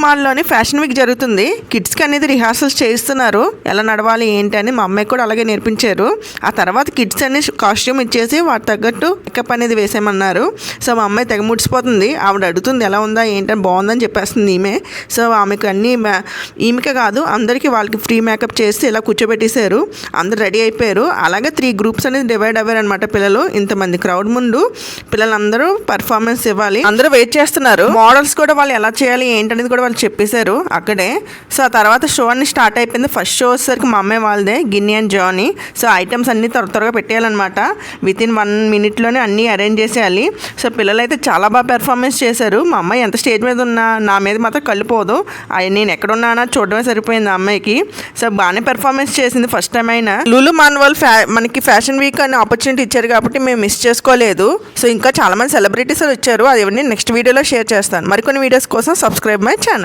మాల్లోని fashion week జరుగుతుంది. కిడ్స్కి అనేది రిహార్సల్స్ చేయిస్తున్నారు, ఎలా నడవాలి ఏంటి అని. మా అమ్మాయికి కూడా అలాగే నేర్పించారు. ఆ తర్వాత కిడ్స్ అన్ని కాస్ట్యూమ్ ఇచ్చేసి వాటి తగ్గట్టు మేకప్ అనేది వేసేయమన్నారు. సో మా అమ్మాయి తెగ ముడిచిపోతుంది. ఆవిడ అడుగుతుంది ఎలా ఉందా ఏంటని, బాగుందని చెప్పేస్తుంది ఈమె. సో ఆమెకు అన్నీ ఈమెకే కాదు అందరికీ వాళ్ళకి ఫ్రీ మేకప్ చేసి ఇలా కూర్చోబెట్టేశారు. అందరు రెడీ అయిపోయారు. అలాగే 3 గ్రూప్స్ అనేది డివైడ్ అవ్వారు అనమాట. పిల్లలు ఇంతమంది క్రౌడ్ ముందు పిల్లలందరూ పర్ఫార్మెన్స్ ఇవ్వాలి. అందరూ వెయిట్ చేస్తున్నారు. మోడల్స్ కూడా వాళ్ళు ఎలా చేయాలి ఏంటనేది కూడా వాళ్ళు చెప్పేశారు అక్కడే. సో ఆ తర్వాత షో అన్ని స్టార్ట్ అయిపోయింది. ఫస్ట్ షో వచ్చేసరికి మా అమ్మాయి వాళ్ళదే, Ginny and Johnny. So items అన్నీ త్వరగా పెట్టేయాలన్నమాట. వితిన్ 1 minute-లోనే అన్నీ అరేంజ్ చేసేయాలి. సో పిల్లలు అయితే చాలా బాగా పెర్ఫార్మెన్స్ చేశారు. మా అమ్మాయి ఎంత స్టేజ్ మీద ఉన్నా నా మీద మాత్రం కళ్ళిపోదు. నేను ఎక్కడున్నానా చూడడమే సరిపోయింది ఆ అమ్మాయికి. సో బాగానే పెర్ఫార్మెన్స్ చేసింది. ఫస్ట్ టైం అయినా లులు మాల్ వాళ్ళు మనకి ఫ్యాషన్ వీక్ అనే ఆపర్చునిటీ ఇచ్చారు కాబట్టి మేము మిస్ చేసుకోలేదు. సో ఇంకా చాలామంది సెలబ్రిటీస్ వచ్చారు. అది నెక్స్ట్ వీడియోలో షేర్ చేస్తాను. మరికొన్ని వీడియోస్ కోసం సబ్స్క్రైబ్ మై ఛానల్.